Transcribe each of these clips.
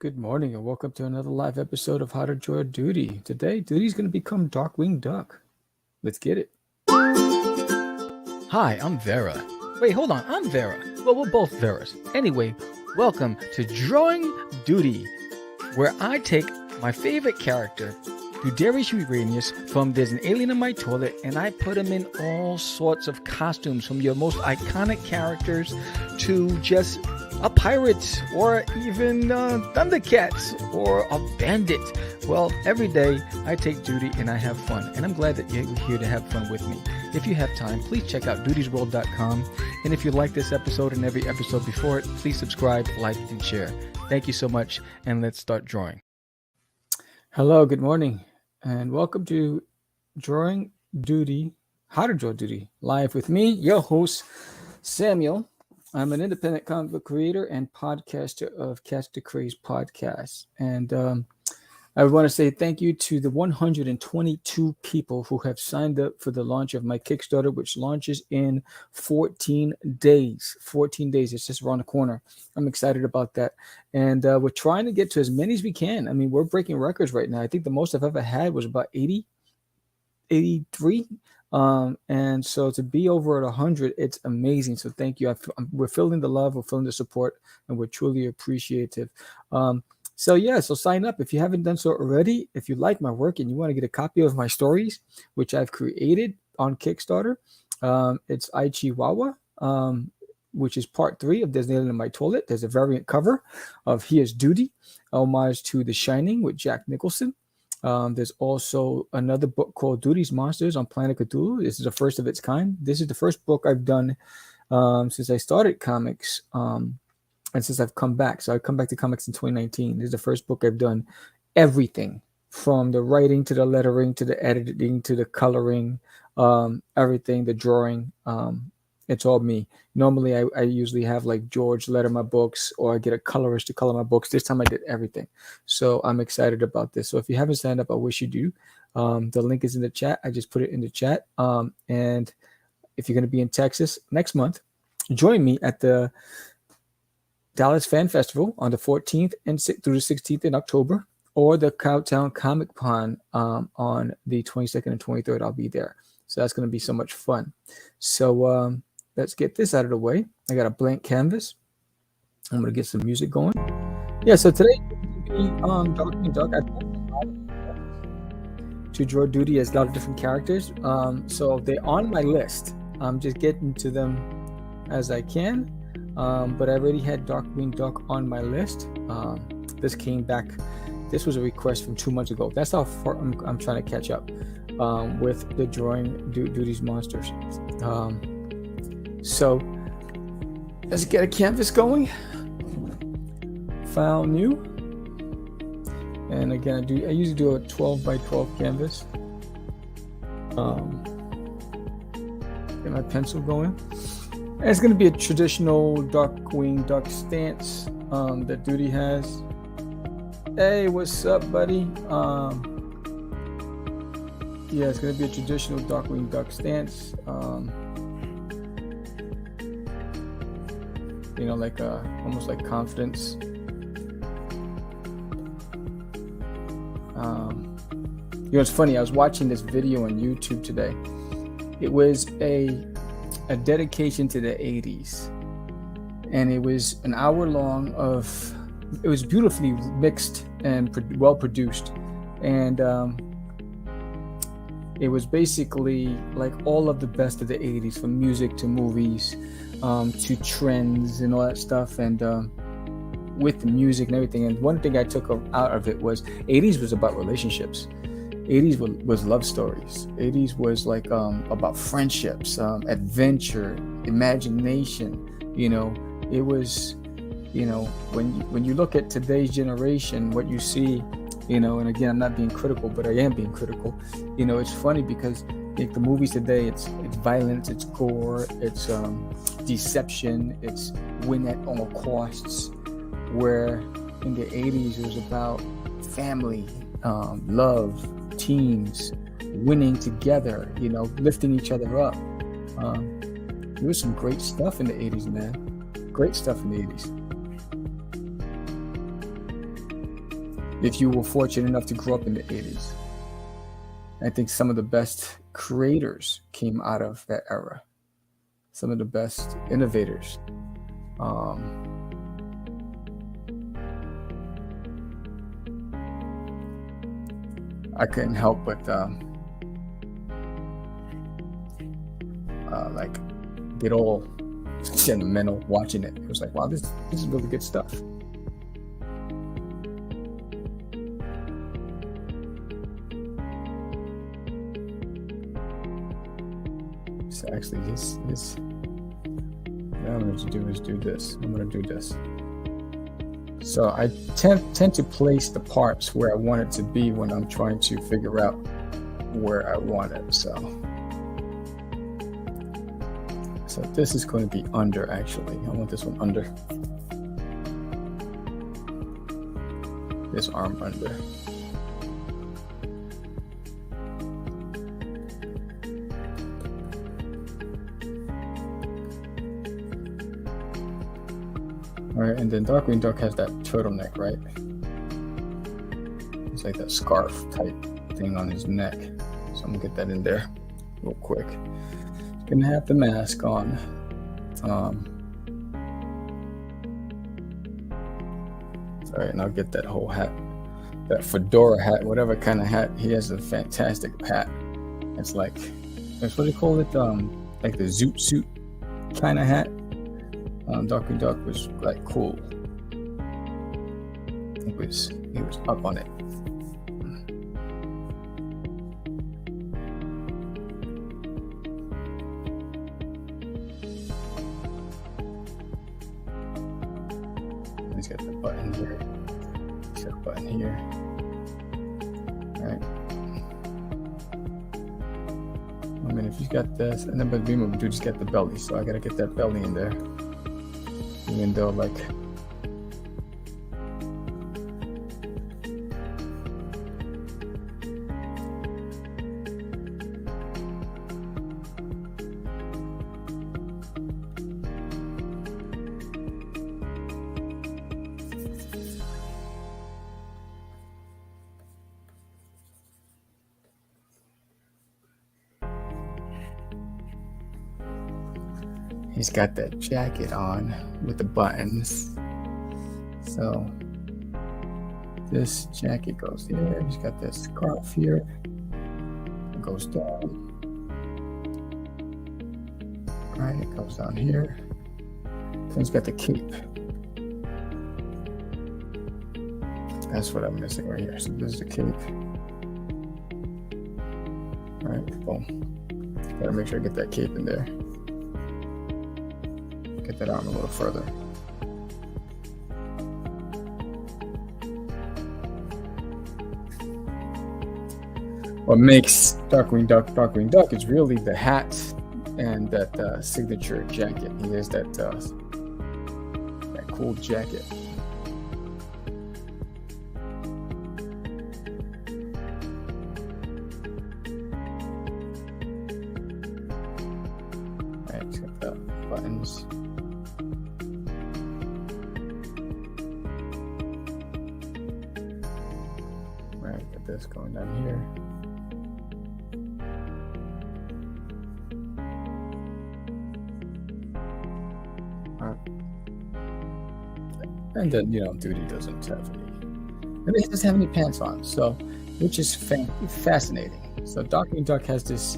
Good morning and welcome to another live episode of How to Draw Doodie. Today, Doodie's going to become Darkwing Duck. Let's get it. Hi, I'm Vera. Wait, hold on, I'm Vera. Well, we're both Veras. Anyway, welcome to Drawing Doodie, where I take my favorite character, Dudarius Uranius, from There's an Alien in My Toilet, and I put him in all sorts of costumes, from your most iconic characters to just a pirate, or even Thundercats, or a bandit. Well, every day I take Doodie and I have fun, and I'm glad that you're here to have fun with me. If you have time, please check out doodiesworld.com, and if you like this episode and every episode before it, please subscribe, like, and share. Thank you so much, and let's start drawing. Hello, good morning, and welcome to Drawing Doodie, How to Draw Doodie, live with me, your host, Samuel. I'm an independent comic book creator and podcaster of Catch the Craze podcast. And I want to say thank you to the 122 people who have signed up for the launch of my Kickstarter, which launches in 14 days. 14 days. It's just around the corner. I'm excited about that. And we're trying to get to as many as we can. I mean, we're breaking records right now. I think the most I've ever had was about 83. And so to be over at 100, it's amazing. So thank you. We're feeling the love, we're feeling the support, and we're truly appreciative. So sign up if you haven't done so already. If you like my work and you want to get a copy of my stories, which I've created on Kickstarter, it's I Chihuahua, which is part 3 of There's an Alien in My Toilet. There's a variant cover of Here's Doodie, homage to The Shining with Jack Nicholson. There's also another book called Doodie's Monsters on Planet Cthulhu. This is the first of its kind. This is the first book I've done since I started comics and since I've come back. So I come back to comics in 2019. This is the first book I've done everything from the writing to the lettering to the editing to the coloring, everything, the drawing. It's all me. Normally, I usually have like George letter my books, or I get a colorist to color my books. This time I did everything. So I'm excited about this. So if you haven't signed up, I wish you do. The link is in the chat. I just put it in the chat. And if you're going to be in Texas next month, join me at the Dallas Fan Festival on the 14th through the 16th in October, or the Cowtown Comic Con on the 22nd and 23rd. I'll be there. So that's going to be so much fun. So let's get this out of the way. I got a blank canvas. I'm going to get some music going. Yeah, so today Darkwing Duck. To Draw Doodie as a lot of different characters. So they're on my list. I'm just getting to them as I can. But I already had Darkwing Duck on my list. This came back. This was a request from 2 months ago. That's how far I'm trying to catch up with the drawing Doodie's monsters. So let's get a canvas going. File new. And again, I usually do a 12 by 12 canvas. Get my pencil going. And it's going to be a traditional Darkwing Duck stance that Doodie has. Hey, what's up, buddy? Yeah, it's going to be a traditional Darkwing Duck stance. Like almost like confidence. It's funny. I was watching this video on YouTube today. It was a dedication to the 80s, and it was an hour long it was beautifully mixed and well produced, and it was basically like all of the best of the 80s, from music to movies to trends and all that stuff, and with the music and everything. And one thing I took out of it was 80s was about relationships. 80s was love stories. 80s was like about friendships, adventure, imagination. It was, when you look at today's generation, what you see, and again, I'm not being critical, but I am being critical. It's funny because like the movies today, it's violence, it's gore, it's deception, it's win at all costs. Where in the 80s it was about family, love, teams, winning together, lifting each other up. There was some great stuff in the 80s, man. Great stuff in the 80s. if you were fortunate enough to grow up in the 80s. I think some of the best creators came out of that era. Some of the best innovators. I couldn't help but like get all sentimental watching it. It was like, wow, this is really good stuff. So actually, what I'm going to do is do this. I'm going to do this. So I tend to place the parts where I want it to be when I'm trying to figure out where I want it. So this is going to be under, actually. I want this one under. This arm under. All right, and then Darkwing Duck has that turtleneck, right? It's like that scarf type thing on his neck. So I'm gonna get that in there real quick. He's gonna have the mask on. Sorry, and I'll get that whole hat, that fedora hat, whatever kind of hat. He has a fantastic hat. It's like, that's what do you call it? Like the zoot suit kind of hat. Darkwing Duck was like cool. He was up on it. He's got the button here. He's got a button here. All right. I mean, if he's got this, and then but dude, he's got the belly, so I gotta get that belly in there. Even though, like, he's got that jacket on with the buttons. So this jacket goes here. He's got this scarf here. It goes down. Right, it goes down here. Then he's got the cape. That's what I'm missing right here. So this is the cape. All right, boom. Gotta make sure I get that cape in there. Get that arm a little further. What makes Darkwing Duck is really the hat and that signature jacket. He has that cool jacket. Right, he's got the buttons. Right, got this going down here. And then, Doodie doesn't have any, and he doesn't have any pants on, so, which is fascinating. So Darkwing Duck has this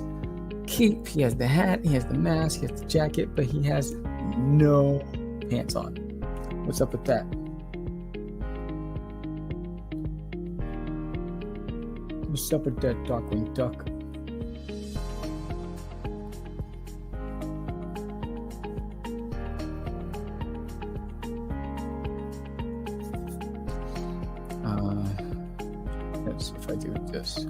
cape, he has the hat, he has the mask, he has the jacket, but he has no pants on. What's up with that? What's up with that, Darkwing Duck? Let's see if I do this.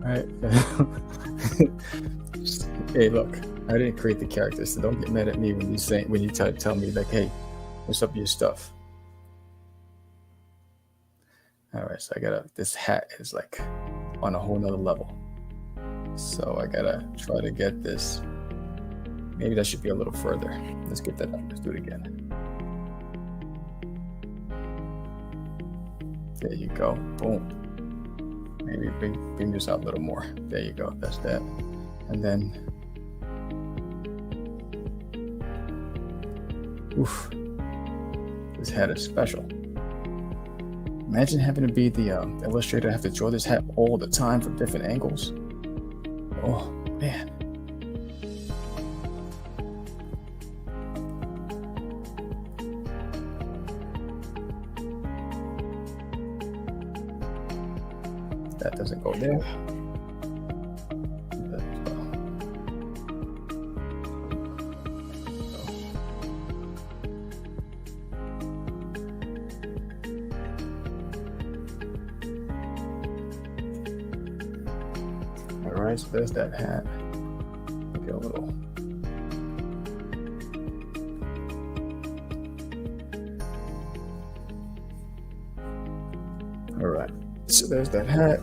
Alright. Hey, look, I didn't create the character, so don't get mad at me when you tell me like, hey, what's up with your stuff? All right, so I gotta, this hat is like on a whole nother level. So I gotta try to get this. Maybe that should be a little further. Let's get that up. Let's do it again. There you go. Boom. Maybe bring this out a little more. There you go. That's that. And then, oof, this hat is special. Imagine having to be the illustrator, have to draw this hat all the time from different angles. Oh, man. That doesn't go there. All right, so there's that hat. Maybe a little. All right, so there's that hat.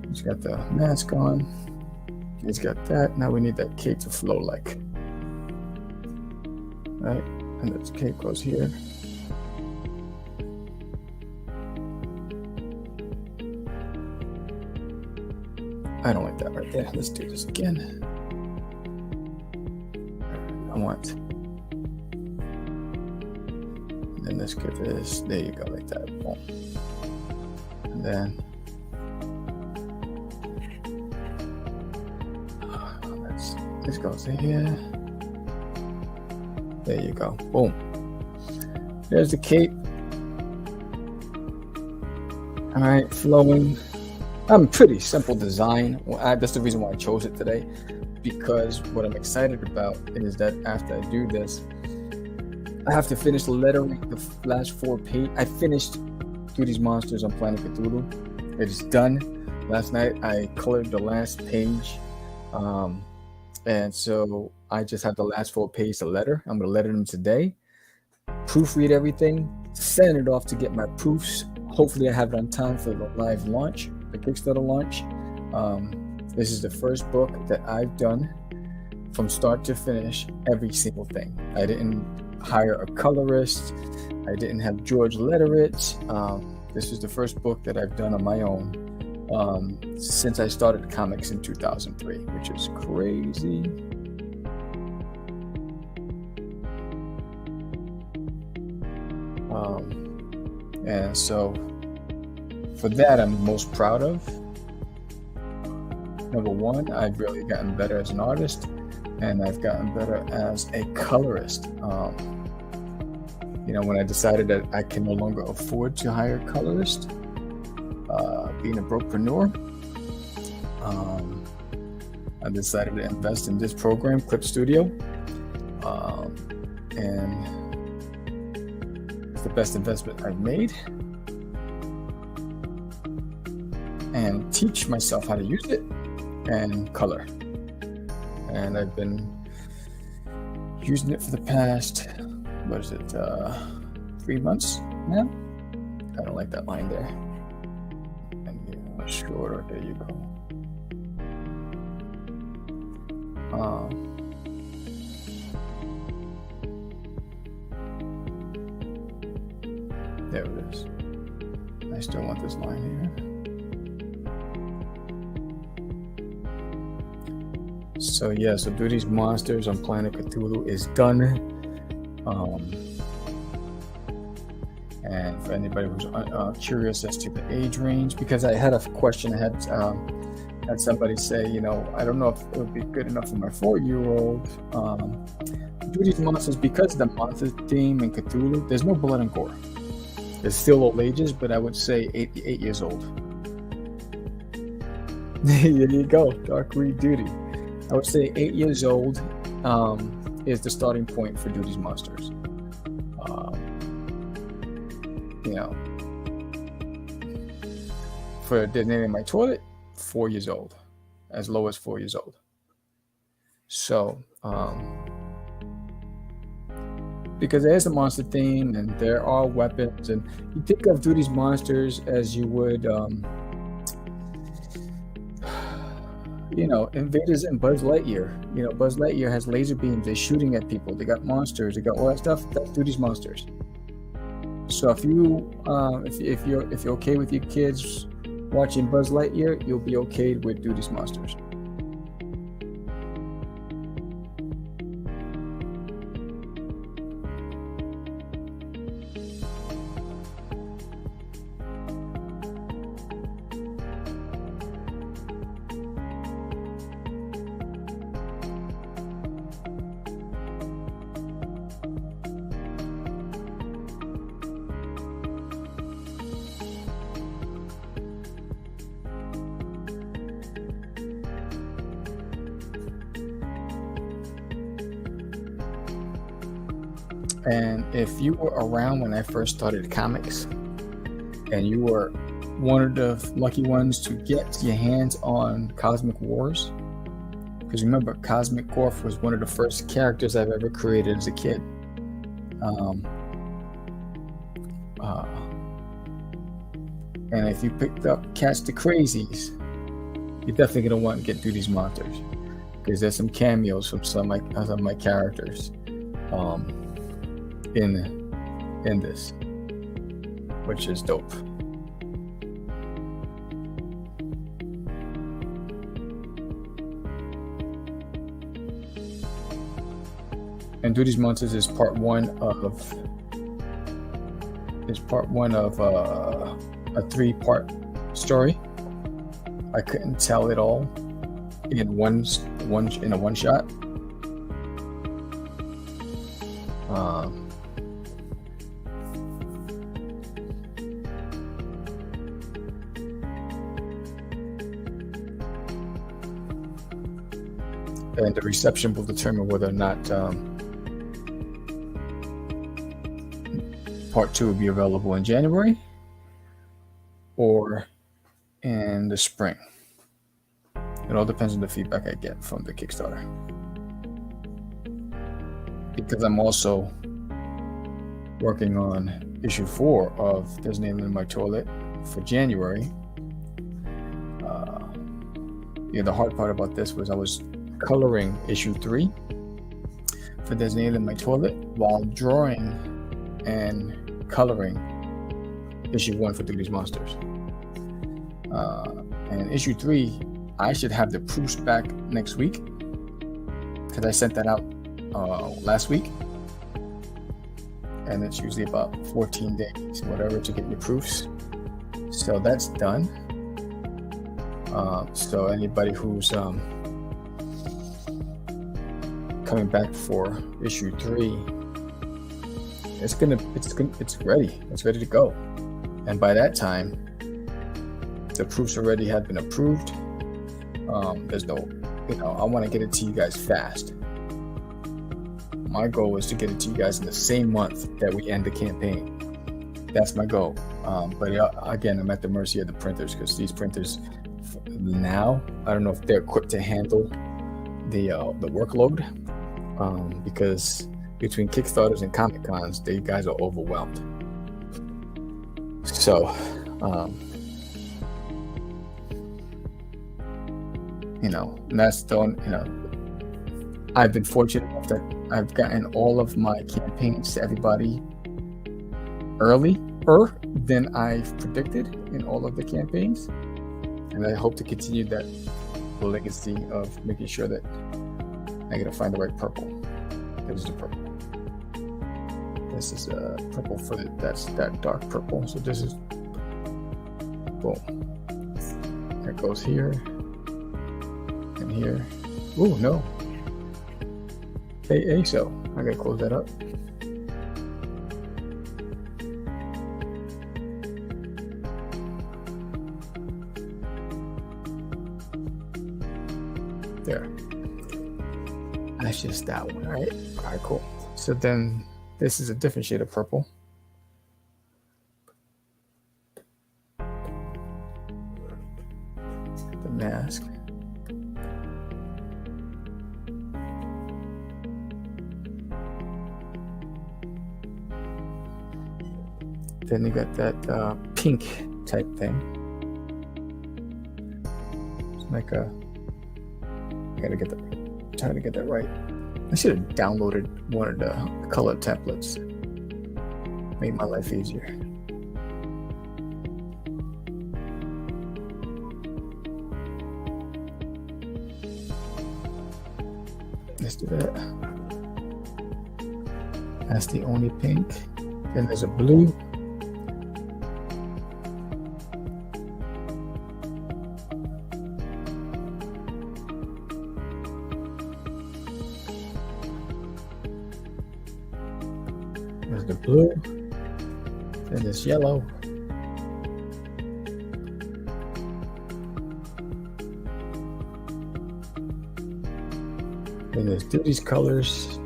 He's got the mask on. He's got that. Now we need that cape to flow like. Right, and this cape goes here. I don't like that right there. Let's do this again. I want. And then let's get this. There you go, like that. Boom. And then. This goes in here. There you go. Boom. There's the cape. All right, flowing. Pretty simple design. Well, that's the reason why I chose it today, because what I'm excited about is that after I do this, I have to finish lettering the last 4 pages. I finished Doodie's Monsters on Planet Cthulhu. It is done. Last night I colored the last page, and so I just have the last 4 pages to letter. I'm gonna letter them today, proofread everything, send it off to get my proofs. Hopefully I have it on time for the live launch, the Kickstarter launch. This is the first book that I've done from start to finish, every single thing. I didn't hire a colorist. I didn't have George letter it. This is the first book that I've done on my own since I started comics in 2003, which is crazy. And so for that, I'm most proud of. Number one, I've really gotten better as an artist, and I've gotten better as a colorist. When I decided that I can no longer afford to hire a colorist, being a brokepreneur, I decided to invest in this program, Clip Studio, and it's the best investment I've made, and teach myself how to use it and color. And I've been using it for the past, 3 months now? I don't like that line there. And shorter, there you go. There it is. I still want this line here. So yeah, so Doodie's Monsters on Planet Cthulhu is done. And for anybody who's curious as to the age range, because I had a question, I had somebody say, I don't know if it would be good enough for my 4-year-old. Doodie's Monsters, because of the monster theme in Cthulhu, there's no blood and gore. There's still old ages, but I would say 8 years old. There you go, Darkwing Doodie. I would say 8 years old is the starting point for Doodie's Monsters. For designating my toilet, 4 years old, as low as 4 years old. So because there's a monster theme and there are weapons, and you think of Doodie's monsters as you would, invaders in Buzz Lightyear. Buzz Lightyear has laser beams. They're shooting at people. They got monsters. They got all that stuff. That's Doodie's monsters. So if you're okay with your kids watching Buzz Lightyear, you'll be okay with Doodie's monsters. And if you were around when I first started comics, and you were one of the lucky ones to get your hands on Cosmic Wars, because remember, Cosmic Morph was one of the first characters I've ever created as a kid. And if you picked up Catch the Crazies, you're definitely going to want to get through these monsters, because there's some cameos from some of my characters in this, which is dope. And Doodie's Monsters is part one of a 3-part story. I couldn't tell it all in a one shot. And the reception will determine whether or not part 2 will be available in January or in the spring. It all depends on the feedback I get from the Kickstarter, because I'm also working on issue 4 of There's an Alien in My Toilet for January. The hard part about this was I was coloring issue 3 for There's an Alien in My Toilet while drawing and coloring issue 1 for Doodie's Monsters. And issue 3, I should have the proofs back next week, because I sent that out last week, and it's usually about 14 days, whatever, to get your proofs. So that's done. So anybody who's coming back for issue 3, it's ready. It's ready to go. And by that time, the proofs already have been approved. There's no, I want to get it to you guys fast. My goal is to get it to you guys in the same month that we end the campaign. That's my goal. But again, I'm at the mercy of the printers, because these printers now, I don't know if they're equipped to handle the workload, because between Kickstarters and Comic Cons, they guys are overwhelmed. So, and that's I've been fortunate enough that I've gotten all of my campaigns to everybody earlier than I've predicted in all of the campaigns. And I hope to continue that legacy of making sure that I gotta find the right purple. This is the purple. This is purple that's that dark purple. So this is, boom. That goes here and here. Ooh, no. Hey, so I gotta close that up. There. That's just that one, right? All right, cool. So then this is a different shade of purple. The mask. Then you got that pink type thing. It's like a. I gotta try to get that right. I should have downloaded one of the color templates. Made my life easier. Let's do that. That's the only pink. Then there's a blue. There's the blue. Then there's yellow. Then there's Doodie's colors.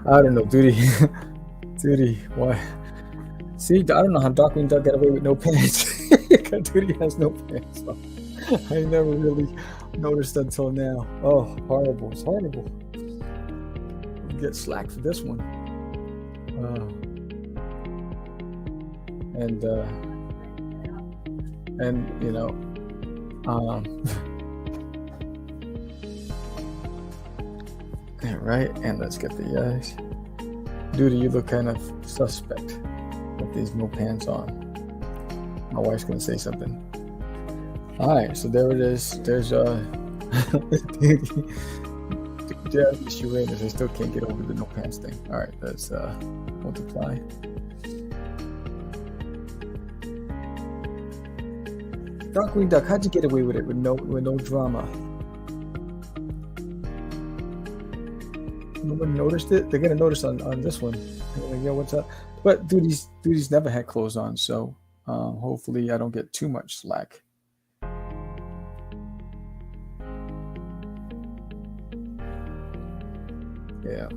I don't know, Doodie. Doodie, why? See, I don't know how Darkwing Duck got away with no pants. Doodie has no pants on. I never really noticed until now. Oh, horrible. It's horrible. You get slack for this one. And you know, yeah, right. And let's get the eyes. Doodie, you look kind of suspect with these no pants on. My wife's gonna say something. All right, so there it is. There's Darkwing Uranus. I still can't get over the no pants thing. All right, let's multiply. Darkwing Duck, how'd you get away with it with no drama? No one noticed it. They're gonna notice on this one. Yo, what's up? But Doodie's never had clothes on, so hopefully I don't get too much slack. Yeah.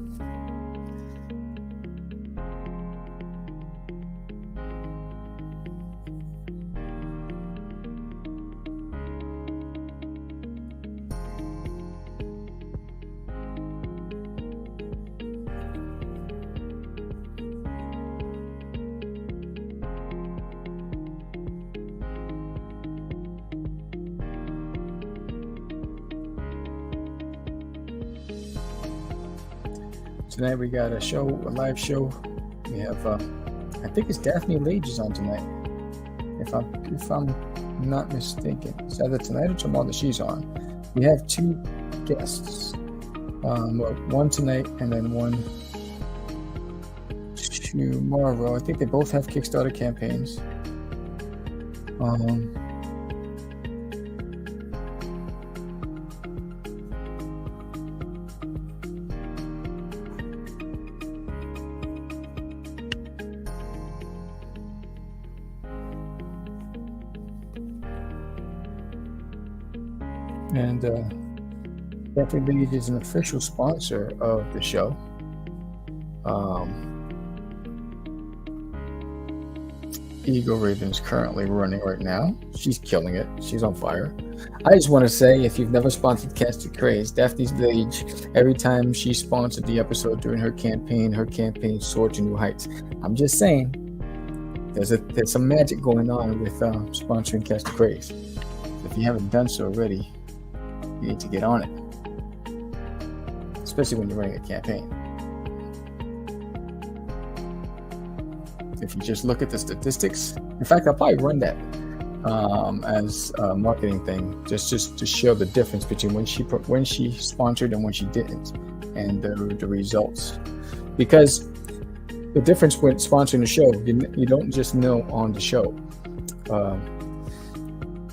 Tonight we got a live show. We have, I think it's Daphne Lage is on tonight. If I'm not mistaken, it's either tonight or tomorrow that she's on. We have two guests, one tonight and then one tomorrow. I think they both have Kickstarter campaigns. And Daphne Lage is an official sponsor of the show. Eagle Raven's currently running right now. She's killing it. She's on fire. I just want to say, if you've never sponsored Cast of Craze, Daphne Lage, every time she sponsored the episode during her campaign soared to new heights. I'm just saying, there's some magic going on with sponsoring Cast of Craze. If you haven't done so already, you need to get on it, especially when you're running a campaign. If you just look at the statistics, in fact, I'll probably run that as a marketing thing, just to show the difference between when she sponsored and when she didn't, and the results. Because the difference with sponsoring the show, you don't just know on the show.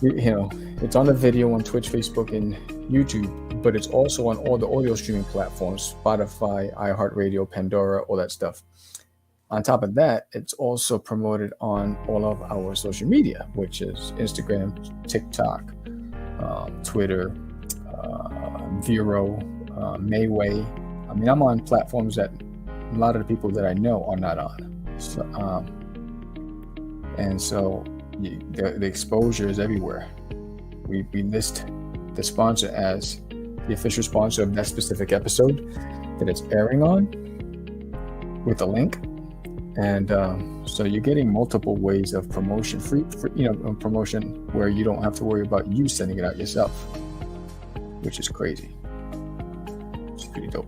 You know, it's on the video on Twitch, Facebook, and YouTube, but it's also on all the audio streaming platforms, Spotify, iHeartRadio, Pandora, all that stuff. On top of that, it's also promoted on all of our social media, which is Instagram, TikTok, Twitter, Vero, Mayway. I mean, I'm on platforms that a lot of the people that I know are not on. So, and so the exposure is everywhere. We list the sponsor as the official sponsor of that specific episode that it's airing on with a link. And so you're getting multiple ways of promotion, free promotion where you don't have to worry about you sending it out yourself, which is crazy. It's pretty dope.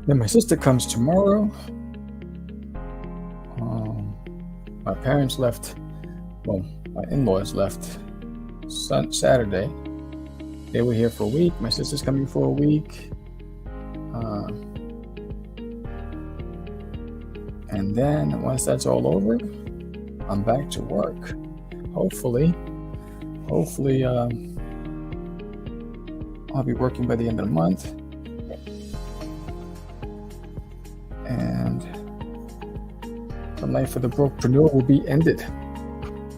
Then my sister comes tomorrow. My parents left. Well, my in-laws left Saturday. They were here for a week. My sister's coming for a week. And then once that's all over, I'm back to work. Hopefully, I'll be working by the end of the month. And the life of the brokepreneur will be ended.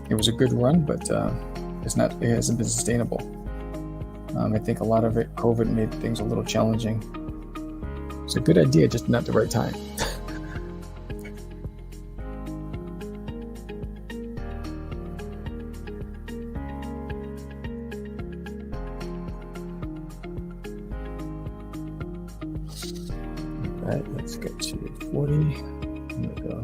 It was a good run, but it hasn't been sustainable. I think a lot of it, COVID made things a little challenging. It's a good idea, just not the right time. All right, let's get to 40. There we go.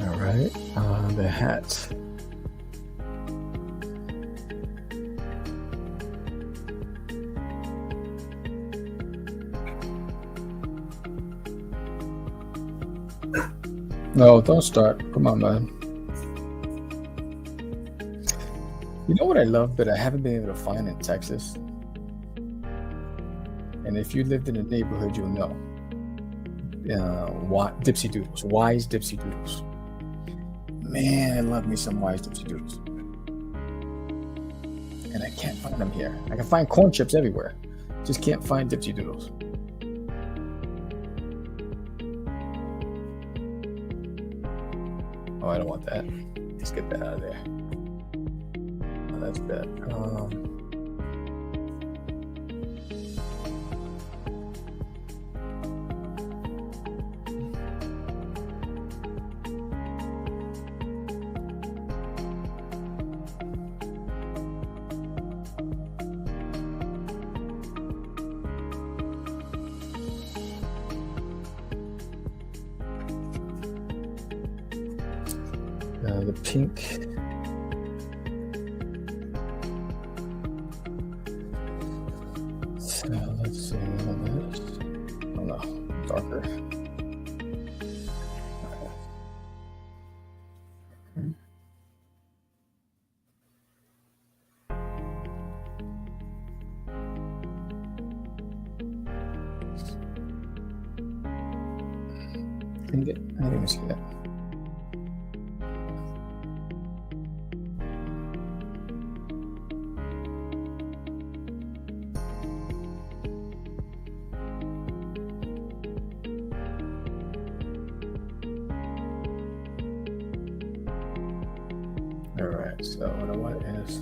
All right, the hat. No, don't start. Come on, man. You know what I love that I haven't been able to find in Texas? And if you lived in a neighborhood, you'll know. Dipsy Doodles, Wise Dipsy Doodles. Man, I love me some Wise Dipsy Doodles. And I can't find them here. I can find corn chips everywhere. Just can't find Dipsy Doodles. Oh, I don't want that. Let's get that out of there. Oh, that's bad. The pink. So let's see what this. Oh no, darker. I didn't even see that. All right, so what I want is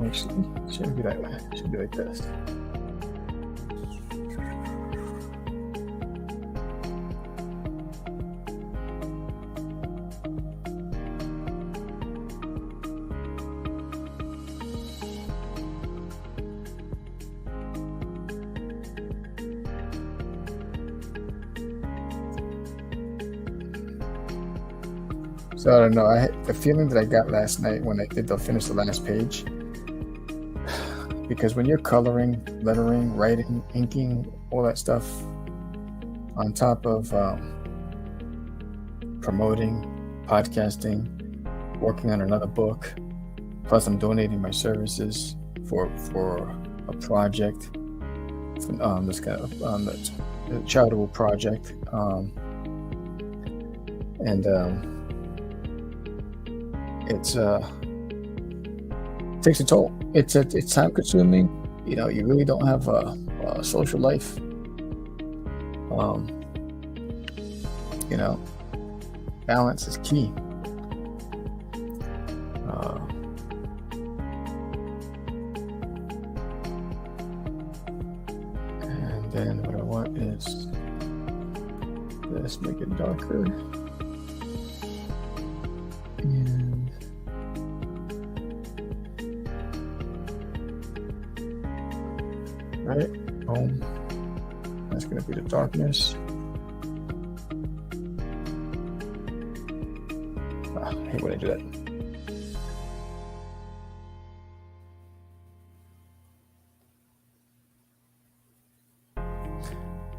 actually shouldn't be that way. It should be like this. So I don't know. I had the feeling that I got last night when I did finish the last page, because when you're coloring, lettering, writing, inking, all that stuff, on top of promoting, podcasting, working on another book, plus I'm donating my services for a project, this kind of the charitable project, and it takes a toll. It's time consuming. You know, you really don't have a social life. You know, balance is key. And then what I want is this, make it darker. And right, boom. That's going to be the darkness. I hate when I do that.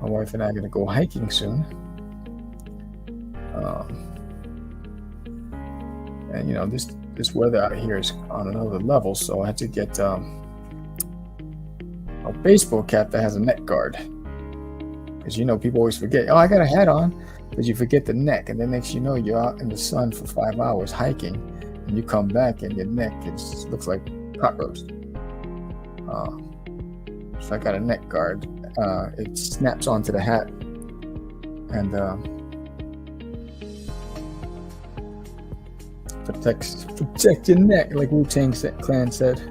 My wife and I are going to go hiking soon. And you know, this weather out here is on another level, so I had to get a baseball cap that has a neck guard, because you know, people always forget, oh, I got a hat on, but you forget the neck, and then next you know, you're out in the sun for 5 hours hiking, and you come back and your neck looks like pot roast. So I got a neck guard. It snaps onto the hat, and protect your neck, like Wu-Tang Clan said.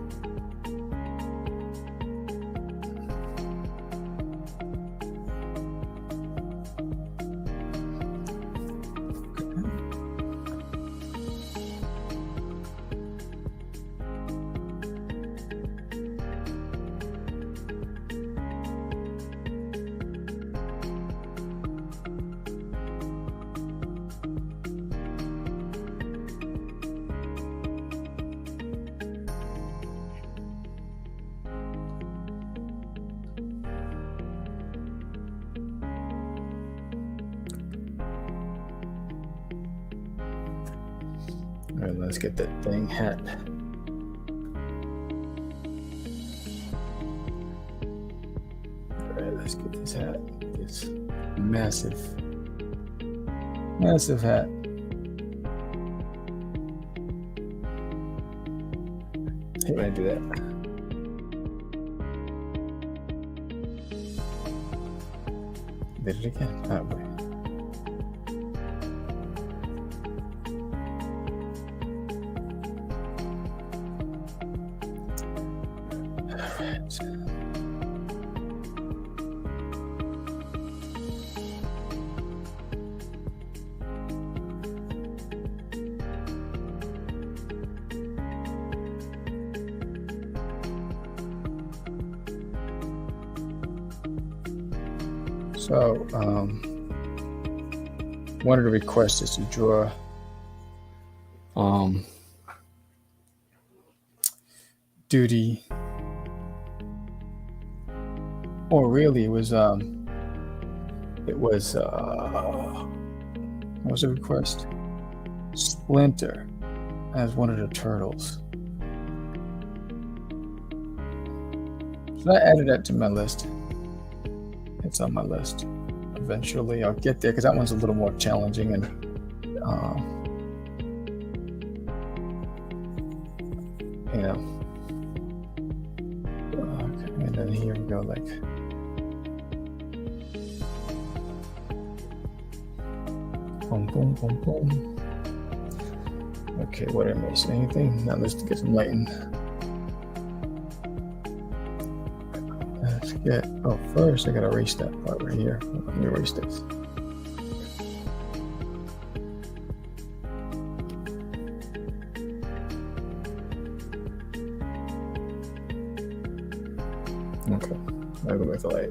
All right, let's get that dang hat. All right, let's get this hat. This massive hat. I hate when I do that. Did it again? Oh boy. So, one of the requests is to draw Doodie, or really it was what was the request? Splinter as one of the turtles. So I added that to my list. It's on my list. Eventually I'll get there, because that one's a little more challenging, and you know, okay. And then here we go, like Boom, boom, boom, boom. Okay, what did I miss? Anything? Now let's get some lighting. Let's get, oh, first I gotta erase that part right here. Let me erase this. Okay, I'll go with the light.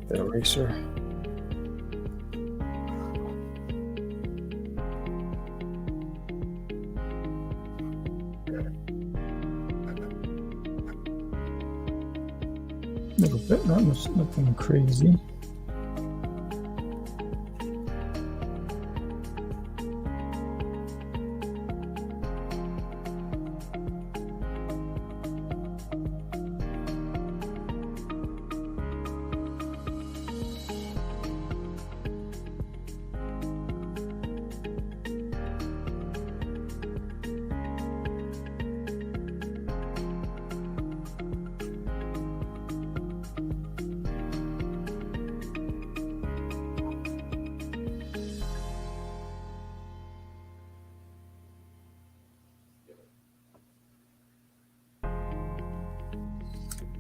The eraser. A little bit, nothing crazy.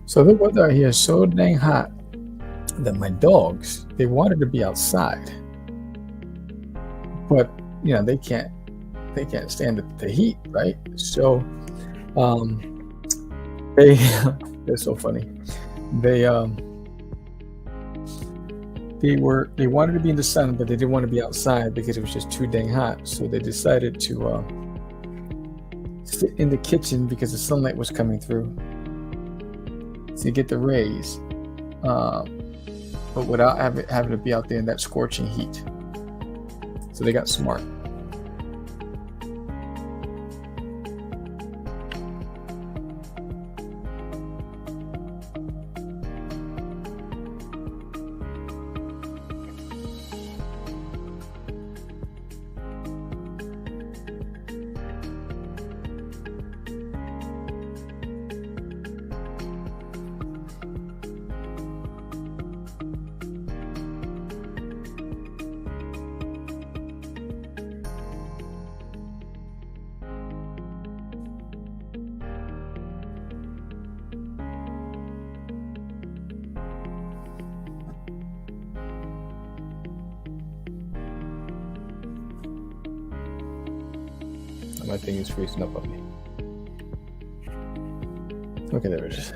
So the weather out here is so dang hot that my dogs, they wanted to be outside, but you know they can't stand the heat, right? So they they're so funny. They wanted to be in the sun, but they didn't want to be outside because it was just too dang hot. So they decided to sit in the kitchen because the sunlight was coming through to get the rays, but without having to be out there in that scorching heat. So they got smart. My thing is freezing up on me. Okay, there it is.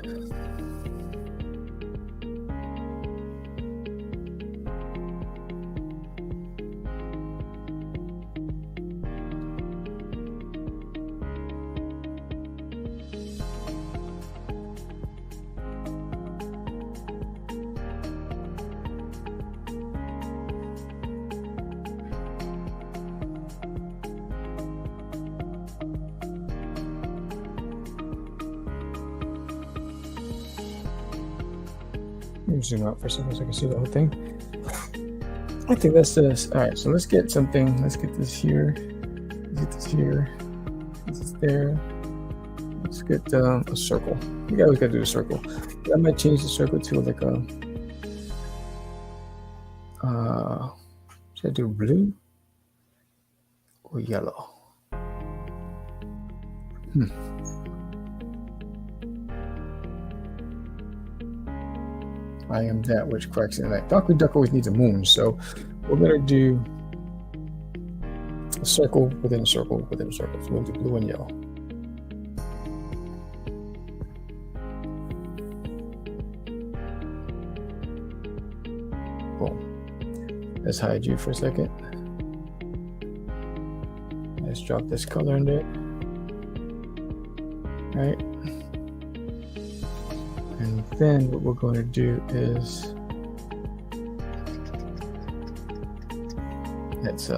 Zoom out for a second so I can see the whole thing. I think that's this. All right, so let's get something. Let's get this here. Let's get this here. This is there. Let's get a circle. You always gotta do a circle. I might change the circle to like a. Should I do blue or yellow? I am that which cracks in the night. Darkwing Duck always needs a moon, so we're gonna do a circle within a circle within a circle. So we'll do blue and yellow. Boom. Let's hide you for a second. Let's drop this color in there. All right. And then what we're going to do is let's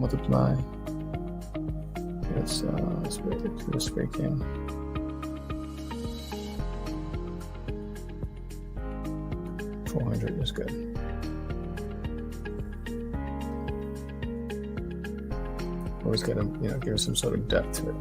multiply. Let's wait to the spray can. $400 is good. Always gotta, give some sort of depth to it.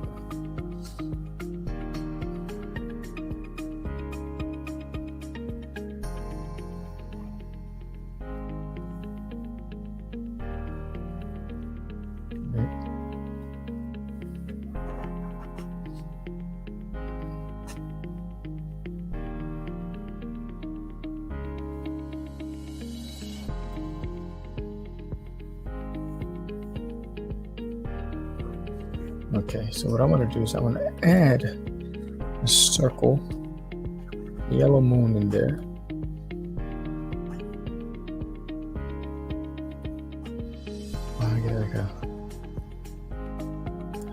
Okay, so what I want to do is I want to add a circle, yellow moon in there. I get like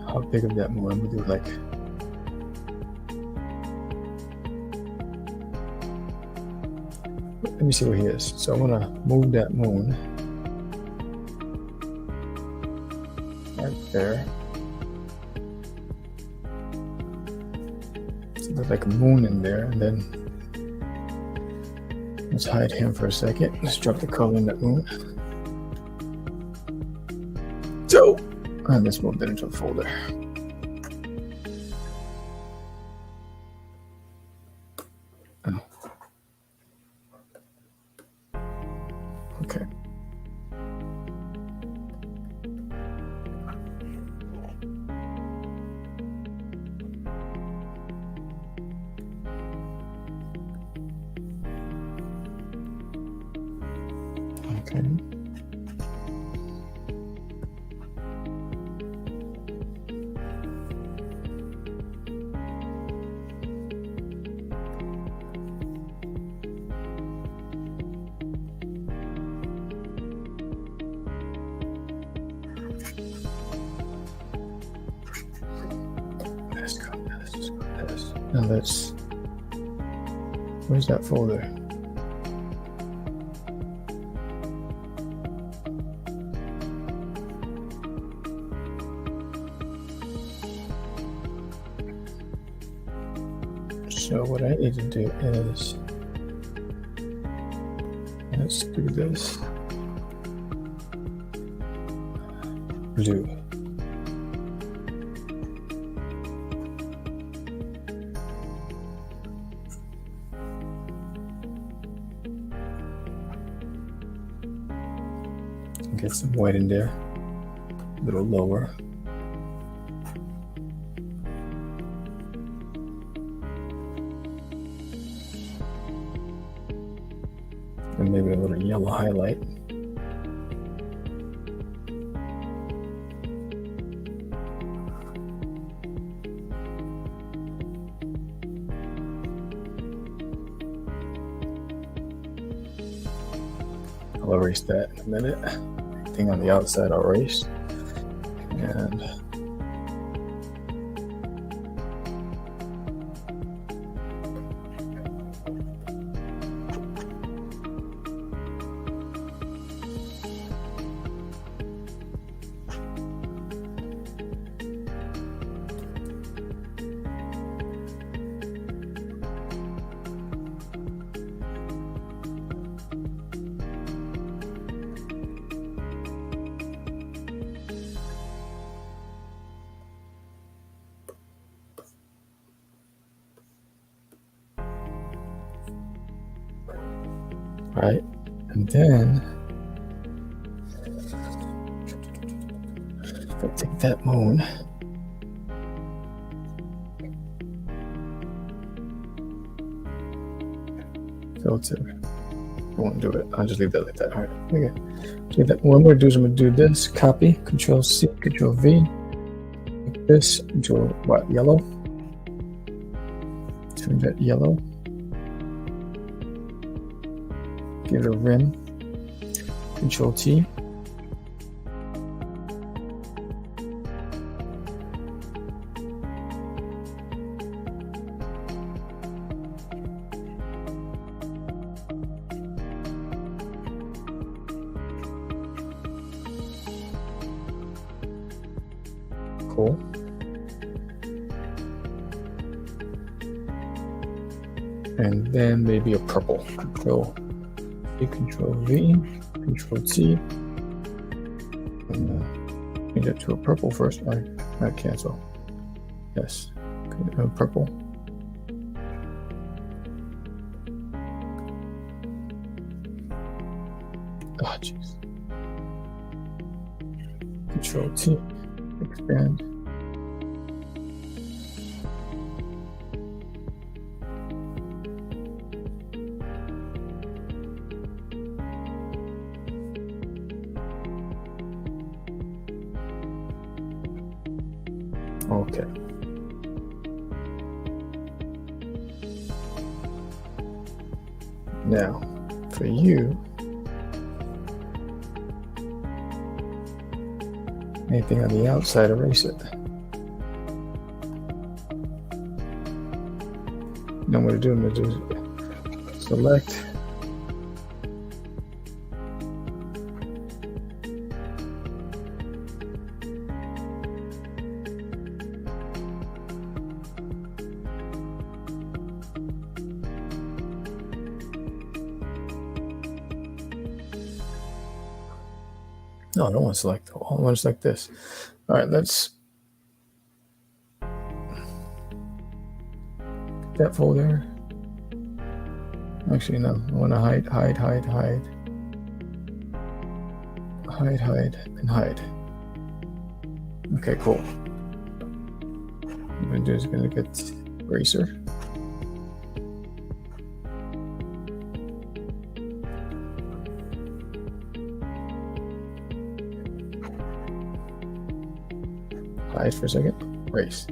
how big of that moon? I'm gonna do like let me see where he is. So I'm gonna move that moon right there. There's like a moon in there, and then let's hide him for a second. Let's drop the color in that moon. So, and let's move that into a folder. Oh. Okay. Okay. Let's go. Let's just go this. Now let's. Where's that folder? So what I need to do is, let's do this. Blue. Get some white in there, a little lower. And maybe a little yellow highlight. I'll erase that in a minute. Anything on the outside I'll erase. And right, and then if I take that moon, filter, I won't do it. I'll just leave that like that. All right, okay. So that what I'm going to do is I'm going to do this, copy, Control C, Control V, like this, Control what? Yellow. Turn that yellow. Give it a rim. Control T. Cool. And then maybe a purple. Control C, Control V, Control T. And change it to a purple first. Not cancel. Yes. Purple. Oh, jeez. Control T. Expand. Okay. Now, for you, anything on the outside, erase it. Now I'm going to do select. No, I don't want to select the wall. I want to select this. All right, let's get that folder. Actually, no. I want to hide, and hide. Okay, cool. What I'm going to do is going to get eraser. Hide for a second, erase.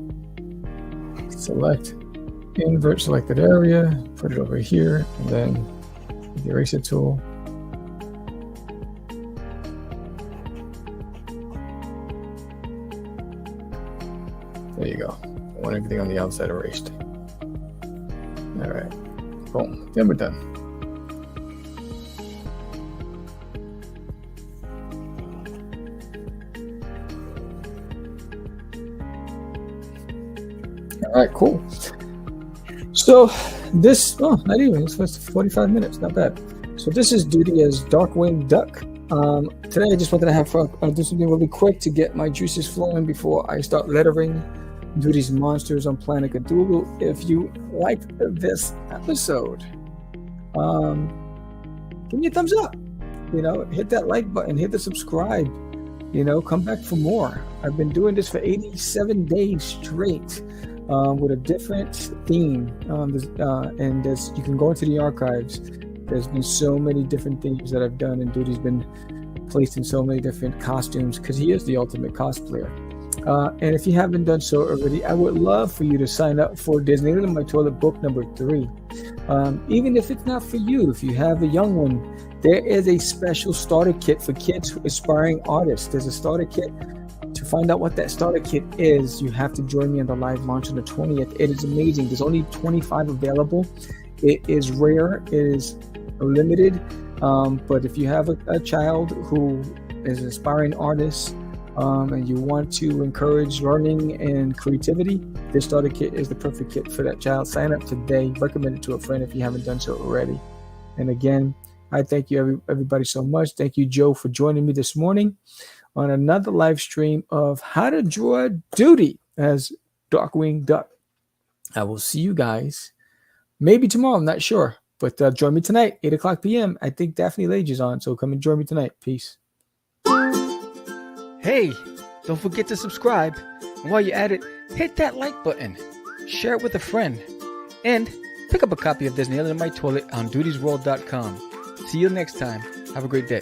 Select, invert selected area, put it over here, and then the eraser tool. There you go. I want everything on the outside erased. All right, boom, then we're done. All right, cool. So this, not even, it's 45 minutes, not bad. So this is Doodie as Darkwing Duck. Today I just wanted to have fun, do something really quick to get my juices flowing before I start lettering Doodie's monsters on Planet Cthulhu. If you liked this episode, give me a thumbs up. Hit that like button, hit the subscribe. Come back for more. I've been doing this for 87 days straight. With a different theme, and you can go into the archives. There's been so many different themes that I've done, and Doodie's been placed in so many different costumes because he is the ultimate cosplayer. And if you haven't done so already, I would love for you to sign up for Disneyland in My Toilet book number 3. Even if it's not for you, if you have a young one, there is a special starter kit for kids, aspiring artists. There's a starter kit. To find out what that starter kit is, you have to join me on the live launch on the 20th. It is amazing. There's only 25 available. It is rare. It is limited. But if you have a child who is an aspiring artist and you want to encourage learning and creativity, this starter kit is the perfect kit for that child. Sign up today. Recommend it to a friend if you haven't done so already. And again, I thank you everybody so much. Thank you, Joe, for joining me this morning on another live stream of how to draw Doodie as Darkwing Duck. I will see you guys maybe tomorrow. I'm not sure, but join me tonight, 8 o'clock p.m. I think Daphne Lage is on, so come and join me tonight. Peace. Hey, don't forget to subscribe. And while you're at it, hit that like button. Share it with a friend. And pick up a copy of Disney in My Toilet on doodiesworld.com. See you next time. Have a great day.